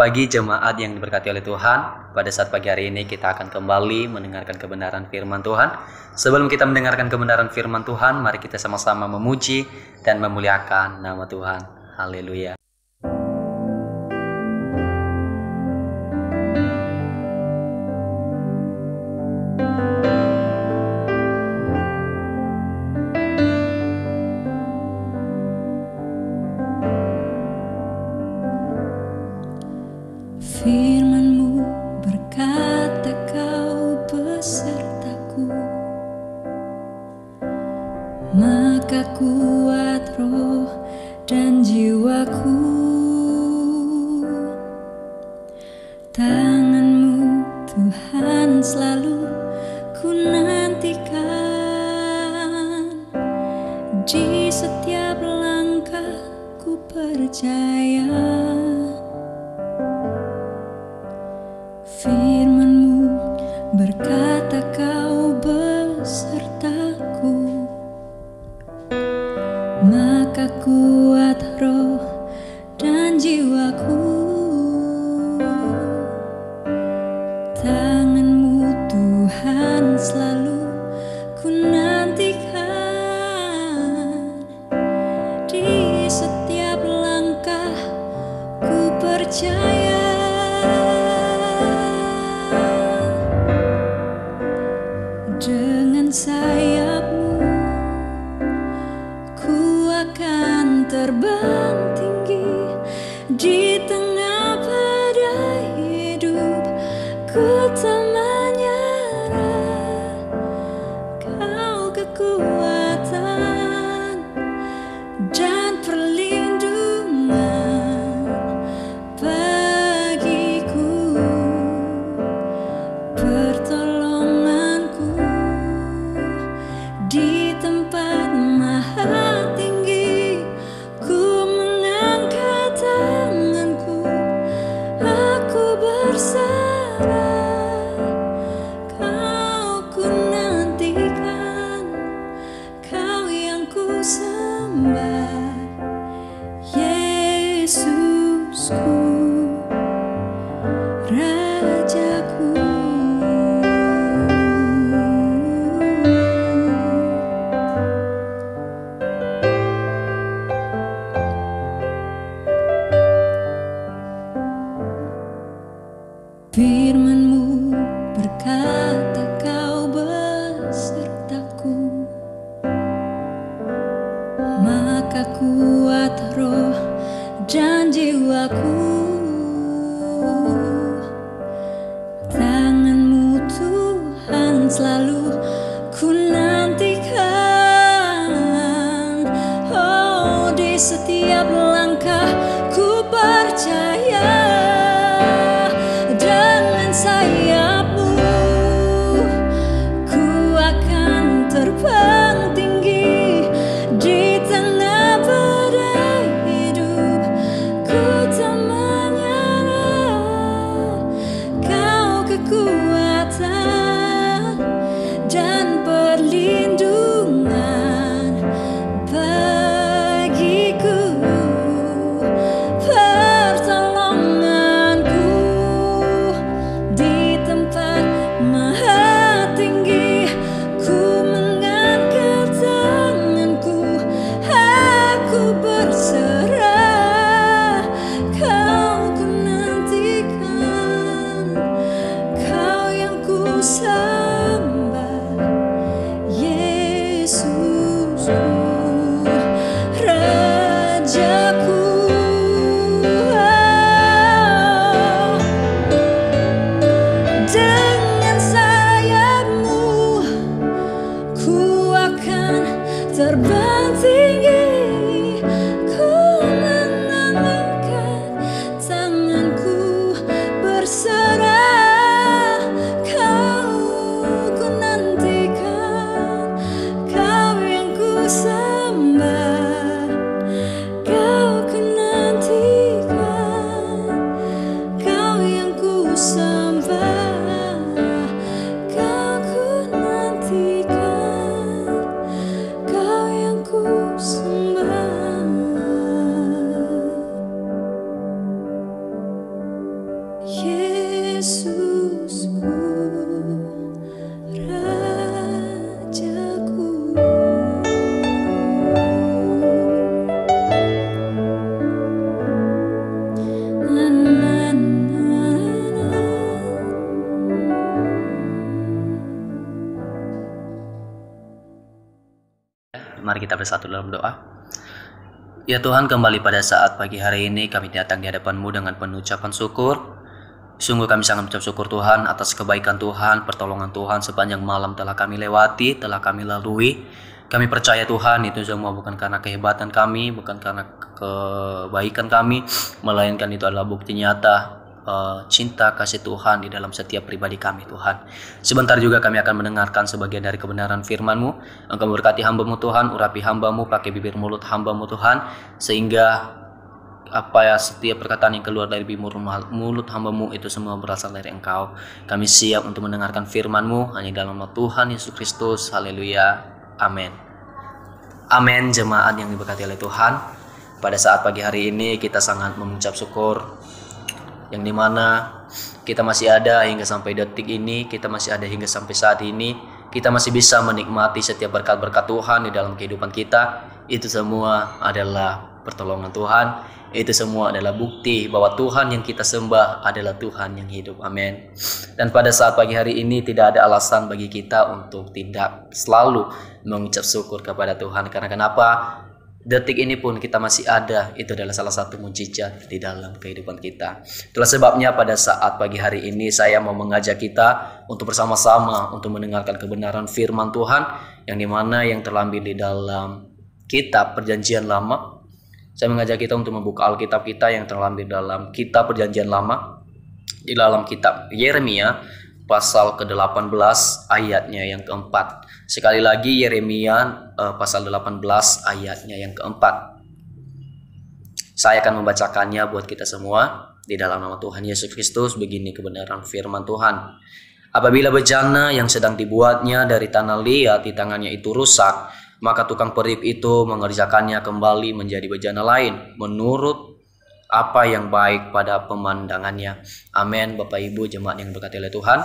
Selamat pagi jemaat yang diberkati oleh Tuhan. Pada saat pagi hari ini kita akan kembali mendengarkan kebenaran firman Tuhan. Sebelum kita mendengarkan kebenaran firman Tuhan, mari kita sama-sama memuji dan memuliakan nama Tuhan. Haleluya. Firman-Mu berkata Kau besertaku, maka kuat roh dan jiwaku. Tangan-Mu Tuhan selalu ku nantikan, di setiap langkah ku percaya. Firman-Mu berkata Kau besertaku, maka kuat roh dan jiwaku. Tangan-Mu Tuhan selalu ku nantikan, di setiap langkah ku percaya. Dengan sayap-Mu ku akan terbang tinggi, di tengah badai hidup ku tak menyerah. Kau kekuatan dan perlindungan bagiku, pertolonganku di tempat maha tinggi. Ku mengangkat tanganku, aku berserah. Kau ku nantikan, Mari kita bersatu dalam doa. Ya Tuhan, kembali pada saat pagi hari ini kami datang di hadapan-Mu dengan penuh ucapan syukur. Sungguh kami sangat mengucap syukur Tuhan atas kebaikan Tuhan, pertolongan Tuhan sepanjang malam telah kami lewati, telah kami lalui. Kami percaya Tuhan itu semua bukan karena kehebatan kami, bukan karena kebaikan kami, melainkan itu adalah bukti nyata cinta kasih Tuhan di dalam setiap pribadi kami Tuhan. Sebentar juga kami akan mendengarkan sebagian dari kebenaran firman-Mu. Engkau memberkati hamba-Mu Tuhan, urapi hamba-Mu, pakai bibir mulut hamba-Mu Tuhan, sehingga setiap perkataan yang keluar dari bibir mulut hamba-Mu itu semua berasal dari Engkau. Kami siap untuk mendengarkan firman-Mu hanya dalam nama Tuhan Yesus Kristus. Haleluya. Amin. Amin. Jemaat yang diberkati oleh Tuhan, pada saat pagi hari ini kita sangat mengucap syukur yang dimana kita masih ada hingga sampai detik ini, kita masih ada hingga sampai saat ini, kita masih bisa menikmati setiap berkat-berkat Tuhan di dalam kehidupan kita. Itu semua adalah pertolongan Tuhan, itu semua adalah bukti bahwa Tuhan yang kita sembah adalah Tuhan yang hidup. Amin. Dan pada saat pagi hari ini tidak ada alasan bagi kita untuk tidak selalu mengucap syukur kepada Tuhan. Karena kenapa? Detik ini pun kita masih ada, itu adalah salah satu mukjizat di dalam kehidupan kita. Itulah sebabnya pada saat pagi hari ini saya mau mengajak kita untuk bersama-sama untuk mendengarkan kebenaran firman Tuhan yang dimana yang terlampir di dalam kitab Perjanjian Lama. Saya mengajak kita untuk membuka Alkitab kita yang terlampir dalam kitab Perjanjian Lama, di dalam kitab Yeremia pasal ke-18 ayatnya yang keempat. Sekali lagi Yeremia pasal 18 ayatnya yang keempat. Saya akan membacakannya buat kita semua di dalam nama Tuhan Yesus Kristus. Begini kebenaran firman Tuhan. Apabila bejana yang sedang dibuatnya dari tanah liat di tangannya itu rusak, maka tukang periuk itu mengerjakannya kembali menjadi bejana lain menurut apa yang baik pada pemandangannya. Amin. Bapak Ibu jemaat yang berkati oleh Tuhan,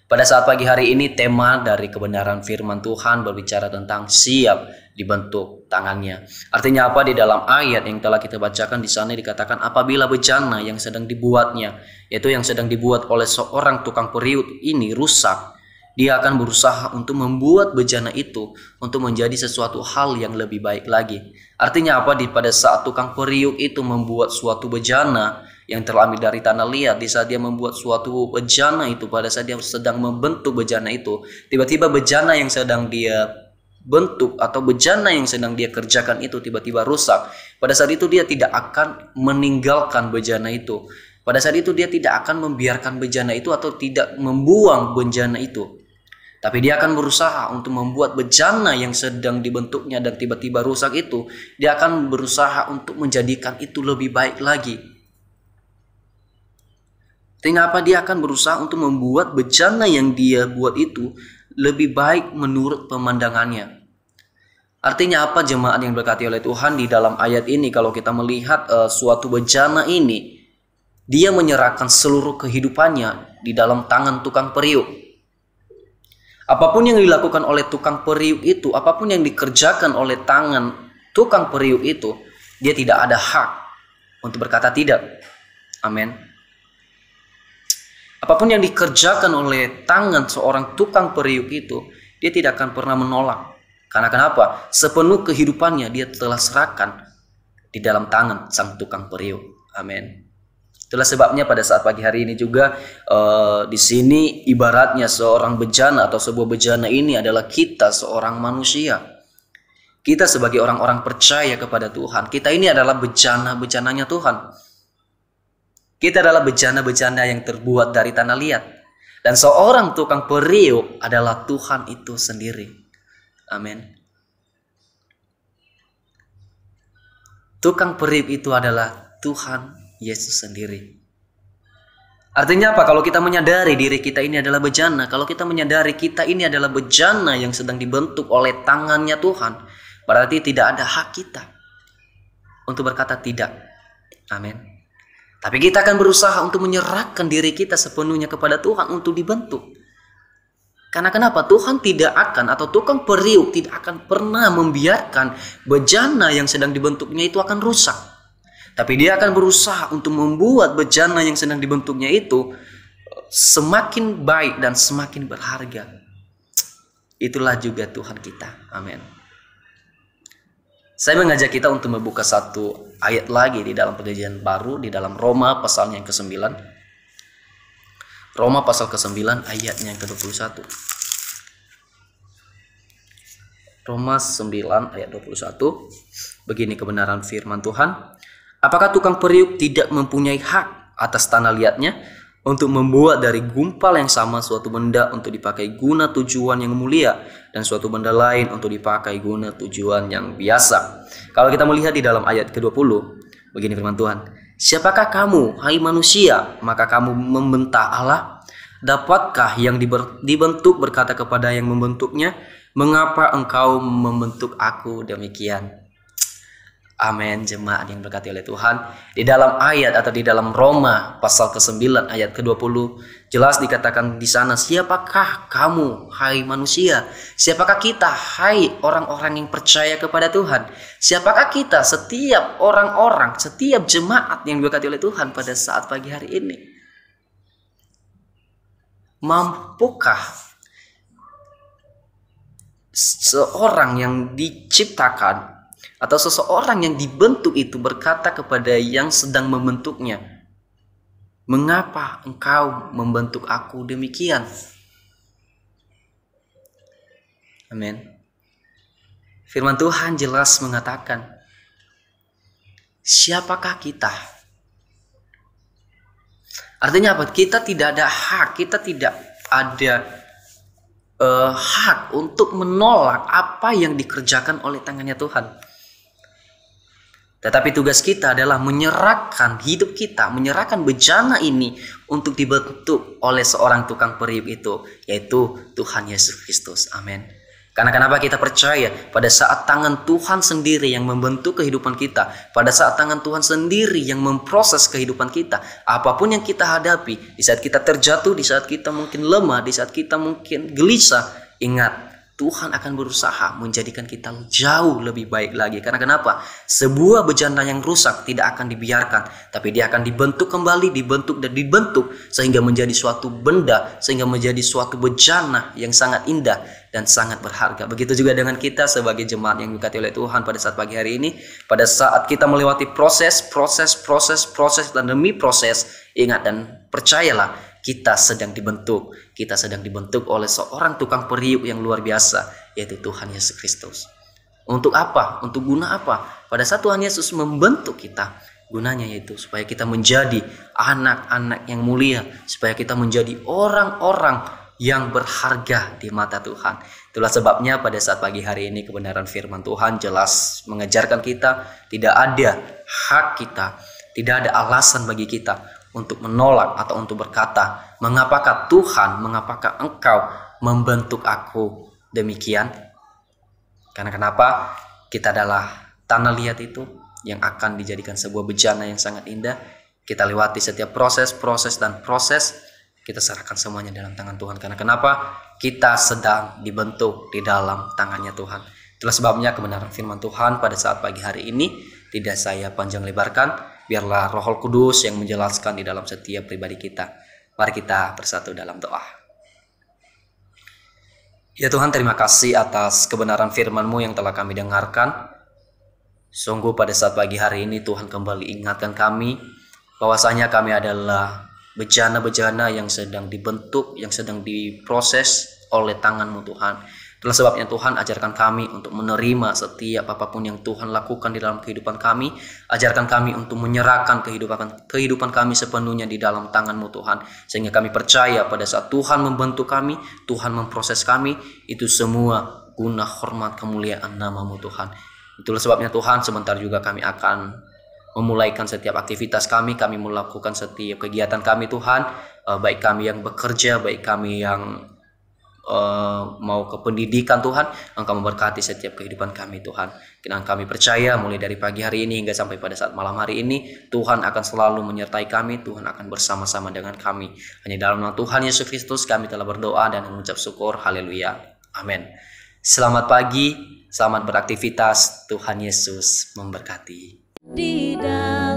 pada saat pagi hari ini tema dari kebenaran firman Tuhan berbicara tentang siap dibentuk tangannya. Artinya apa? Di dalam ayat yang telah kita bacakan di sana dikatakan apabila bejana yang sedang dibuatnya, yaitu yang sedang dibuat oleh seorang tukang periuk ini rusak, dia akan berusaha untuk membuat bejana itu untuk menjadi sesuatu hal yang lebih baik lagi. Artinya apa? Pada saat tukang periuk itu membuat suatu bejana yang terambil dari tanah liat, di saat dia membuat suatu bejana itu, pada saat dia sedang membentuk bejana itu, tiba-tiba bejana yang sedang dia bentuk atau bejana yang sedang dia kerjakan itu tiba-tiba rusak. Pada saat itu dia tidak akan meninggalkan bejana itu. Pada saat itu dia tidak akan membiarkan bejana itu atau tidak membuang bejana itu. Tapi dia akan berusaha untuk membuat bejana yang sedang dibentuknya dan tiba-tiba rusak itu, dia akan berusaha untuk menjadikan itu lebih baik lagi. Artinya apa? Dia akan berusaha untuk membuat bejana yang dia buat itu lebih baik menurut pemandangannya. Artinya apa jemaat yang berkati oleh Tuhan? Di dalam ayat ini kalau kita melihat suatu bejana ini, dia menyerahkan seluruh kehidupannya di dalam tangan tukang periuk. Apapun yang dilakukan oleh tukang periuk itu, apapun yang dikerjakan oleh tangan tukang periuk itu, dia tidak ada hak untuk berkata tidak. Amin. Apapun yang dikerjakan oleh tangan seorang tukang periuk itu, dia tidak akan pernah menolak. Karena kenapa? Sepenuh kehidupannya dia telah serahkan di dalam tangan sang tukang periuk. Amin. Itulah sebabnya pada saat pagi hari ini juga di sini ibaratnya seorang bejana atau sebuah bejana ini adalah kita seorang manusia. Kita sebagai orang-orang percaya kepada Tuhan, kita ini adalah bejana-bejananya Tuhan. Kita adalah bejana-bejana yang terbuat dari tanah liat. Dan seorang tukang periuk adalah Tuhan itu sendiri. Amin. Tukang periuk itu adalah Tuhan Yesus sendiri. Artinya apa? Kalau kita menyadari diri kita ini adalah bejana, kalau kita menyadari kita ini adalah bejana yang sedang dibentuk oleh tangannya Tuhan, berarti tidak ada hak kita untuk berkata tidak. Amin. Tapi kita akan berusaha untuk menyerahkan diri kita sepenuhnya kepada Tuhan untuk dibentuk. Karena kenapa? Tuhan tidak akan, atau tukang periuk tidak akan pernah membiarkan bejana yang sedang dibentuknya itu akan rusak. Tapi dia akan berusaha untuk membuat bejana yang sedang dibentuknya itu semakin baik dan semakin berharga. Itulah juga Tuhan kita. Amin. Saya mengajak kita untuk membuka satu ayat lagi di dalam Perjanjian Baru, di dalam Roma pasalnya yang ke-9. Roma pasal ke-9 ayatnya yang ke-21. Roma 9 ayat 21. Begini kebenaran firman Tuhan. Apakah tukang periuk tidak mempunyai hak atas tanah liatnya untuk membuat dari gumpal yang sama suatu benda untuk dipakai guna tujuan yang mulia dan suatu benda lain untuk dipakai guna tujuan yang biasa? Kalau kita melihat di dalam ayat ke-20, begini firman Tuhan. Siapakah kamu, hai manusia, maka kamu membentak Allah? Dapatkah yang dibentuk berkata kepada yang membentuknya, mengapa engkau membentuk aku demikian? Amin, jemaat yang berkati oleh Tuhan. Di dalam ayat atau di dalam Roma pasal ke-9 ayat ke-20 jelas dikatakan di sana, siapakah kamu, hai manusia? Siapakah kita, hai orang-orang yang percaya kepada Tuhan? Siapakah kita, setiap orang-orang, setiap jemaat yang berkati oleh Tuhan pada saat pagi hari ini? Mampukah seorang yang diciptakan atau seseorang yang dibentuk itu berkata kepada yang sedang membentuknya, mengapa engkau membentuk aku demikian? Amin. Firman Tuhan jelas mengatakan, siapakah kita? Artinya apa? Kita tidak ada hak, kita tidak ada hak untuk menolak apa yang dikerjakan oleh tangannya Tuhan. Tetapi tugas kita adalah menyerahkan hidup kita, menyerahkan bejana ini untuk dibentuk oleh seorang tukang periuk itu, yaitu Tuhan Yesus Kristus. Amin. Karena kenapa kita percaya pada saat tangan Tuhan sendiri yang membentuk kehidupan kita, pada saat tangan Tuhan sendiri yang memproses kehidupan kita, apapun yang kita hadapi, di saat kita terjatuh, di saat kita mungkin lemah, di saat kita mungkin gelisah, ingat, Tuhan akan berusaha menjadikan kita jauh lebih baik lagi. Karena kenapa? Sebuah bejana yang rusak tidak akan dibiarkan, tapi dia akan dibentuk kembali, dibentuk dan dibentuk sehingga menjadi suatu benda, sehingga menjadi suatu bejana yang sangat indah dan sangat berharga. Begitu juga dengan kita sebagai jemaat yang diberkati oleh Tuhan pada saat pagi hari ini. Pada saat kita melewati proses dan demi proses, ingat dan percayalah, kita sedang dibentuk. Kita sedang dibentuk oleh seorang tukang periuk yang luar biasa, yaitu Tuhan Yesus Kristus. Untuk apa? Untuk guna apa? Pada saat Tuhan Yesus membentuk kita, gunanya yaitu supaya kita menjadi anak-anak yang mulia, supaya kita menjadi orang-orang yang berharga di mata Tuhan. Itulah sebabnya pada saat pagi hari ini kebenaran firman Tuhan jelas mengajarkan kita, tidak ada hak kita, tidak ada alasan bagi kita untuk menolak atau untuk berkata, mengapakah Tuhan, mengapakah engkau membentuk aku demikian? Karena kenapa? Kita adalah tanah liat itu yang akan dijadikan sebuah bejana yang sangat indah. Kita lewati setiap proses, kita serahkan semuanya dalam tangan Tuhan. Karena kenapa? Kita sedang dibentuk di dalam tangannya Tuhan. Itulah sebabnya kebenaran firman Tuhan pada saat pagi hari ini tidak saya panjang lebarkan. Biarlah Roh Kudus yang menjelaskan di dalam setiap pribadi kita. Mari kita bersatu dalam doa. Ya Tuhan, terima kasih atas kebenaran firman-Mu yang telah kami dengarkan. Sungguh pada saat pagi hari ini Tuhan kembali ingatkan kami bahwasanya kami adalah bejana-bejana yang sedang dibentuk, yang sedang diproses oleh tangan-Mu Tuhan. Itulah sebabnya Tuhan ajarkan kami untuk menerima setiap apapun yang Tuhan lakukan di dalam kehidupan kami. Ajarkan kami untuk menyerahkan kehidupan kami sepenuhnya di dalam tangan-Mu Tuhan. Sehingga kami percaya pada saat Tuhan membentuk kami, Tuhan memproses kami, itu semua guna hormat kemuliaan nama-Mu Tuhan. Itulah sebabnya Tuhan sebentar juga kami akan memulaikan setiap aktivitas kami melakukan setiap kegiatan kami Tuhan. Baik kami yang bekerja, baik kami yang mau ke pendidikan Tuhan, Engkau memberkati setiap kehidupan kami Tuhan. Dan kami percaya mulai dari pagi hari ini hingga sampai pada saat malam hari ini, Tuhan akan selalu menyertai kami, Tuhan akan bersama-sama dengan kami. Hanya dalam nama Tuhan Yesus Kristus kami telah berdoa dan mengucap syukur. Haleluya. Amin. Selamat pagi, selamat beraktivitas. Tuhan Yesus memberkati. Di dalam